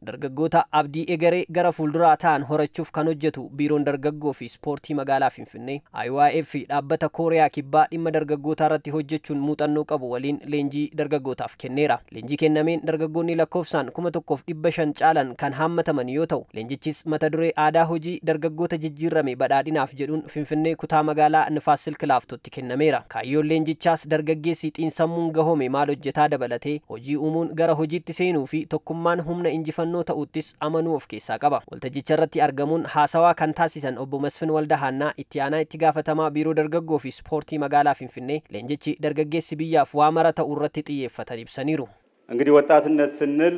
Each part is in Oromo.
Dargaggoota abdii egeree gara fuulduraa ta'an horachuuf kan hojjetu biiroon dargaggoo fi ispoortii magaalaa Finfinnee IYF fi dhaabbata Kooriyaa Kibbaa dhimma dargaggootaa irratti hojjechuun muuxannoo qabu waliin leenjii dargaggootaaf kenneera. Leenjii kennameen dargaggoonni lakkoofsaan 1500 caalan kan haammataman yoo ta'u, leenjichis mata duree aadaa hojii dargaggoota jijjiirame badhaadhinaaf jedhuun Finfinnee kutaa magaalaa Nifaas Silk Laaftootti kennameera. Kaayyoon leenjichaas dargaggeessi xiinsammuun gahoome maal hojjetaa dabalatee hojii uumuun gara hojiitti seenuu fi tokkummaan humna injifannoo ta'uttis amanuu of keessaa qaba. Waltajjicha irratti argamuun haasawaa kan taasisan obbo Masfin Waldahaannaa itti aanaa itti gaafatamaa biiroo dargaggoo fi ispoortii magaalaa Finfinnee leenjichi dargaggeessi biyyaaf waa mara ta'uu irratti xiyyeeffatan ibsaniiru. እንግዲህ ወጣትነት ስንል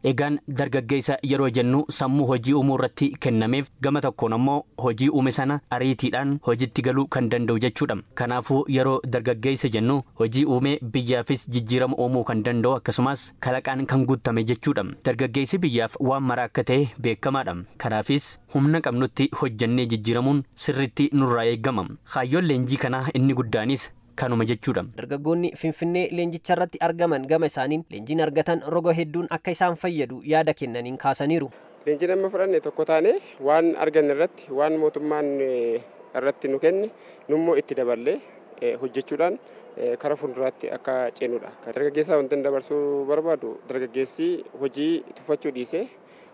Egaan dargaggeessa yeroo jennu sammuu hojii uumuu irratti kennameef gama tokkoon ammoo hojii uume sana ariitiidhaan hojiitti galuu kan danda'u jechuudha. Kanaafuu yeroo dargaggeessa jennu hojii uumee biyyaafis jijjiirama uumuu kan danda'u akkasumas kalaqaan kan guutame jechuudha. Dargaggeessi biyyaaf waan mara akka ta'e beekamaadha. Kanaafis humna qabnutti hojjannee jijjiiramuun sirriitti nurraa eegama. Kaayyoon leenjii kanaa inni guddaanis kanuma jechuudha. Dargaggoonni Finfinnee leenjicha irratti argaman gama isaaniin leenjiin argatan roga hedduun akka isaan fayyadu yaada kennaniin kaasaniiru. Leenjiin amma fudhanne tokko taane waan argan irratti waan mootummaan irratti nu kenne nummoo itti daballee hojjechuudhaan kara fuulduraatti akka ceenudha. Dargaggeessaa wanti dabarsuu barbaadu dargaggeessi hojii tuffachuu dhiisee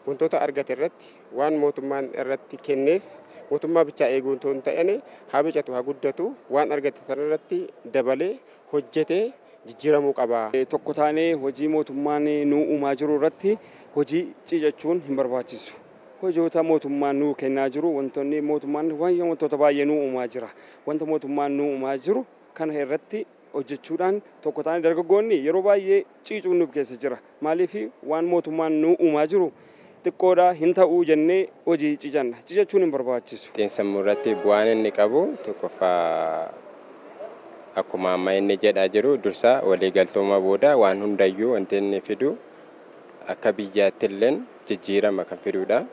wantoota argate irratti waan mootummaan irratti kenneef mootummaa bichaa eeguun toon ta'ane haa bicatu haa guddatu waan argate sanarratti dabalee hojjetee jijjiiramuu qaba. Tokko taanee hojii mootummaan nuu uumaa jiru irratti hojii ciicachuun hin barbaachisu. Hojiiwwan mootummaan nuu kennaa jiru wantoonni mootummaan wantoota baay'ee nuu uumaa jira. Wanta mootummaan nuu uumaa jiru kana irratti hojjechuudhaan tokko taanee dargaggoonni yeroo baay'ee ciicuun nu keessa jira. Maaliif waan mootummaan nuu uumaa jiru xiqqoodha hin ta'uu jennee hojii ciicanna. Ciicachuun hin barbaachisu. Xiinsammuu irratti bu'aan inni qabu tokkoffaa akkuma amma inni jedhaa jiru dursa waliigaltooma booda waan hundayyuu wanti inni fidu akka biyyaatti illee jijjiirama kan fidudha.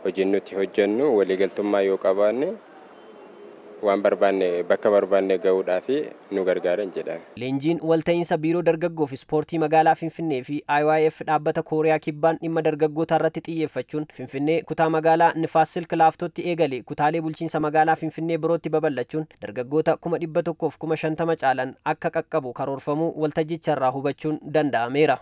Hojiin nuti hojjennu waliigaltummaa yoo qabaanne waan barbaanne bakka barbaanne ga'uudhaaf nu gargaaran jedhan. Leenjiin walta'iinsa biiroo dargaggoo fi ispoortii magaalaa Finfinnee fi IYF dhaabbata Kooriyaa Kibbaan dhimma dargaggoota irratti xiyyeeffachuun Finfinnee kutaa magaalaa Nifaas Silk Laaftootti eegale kutaalee bulchiinsa magaalaa Finfinnee birootti babal'achuun dargaggoota 150 caalan akka qaqqabu karoorfamuu waltajjicha irraa hubachuun danda'ameera.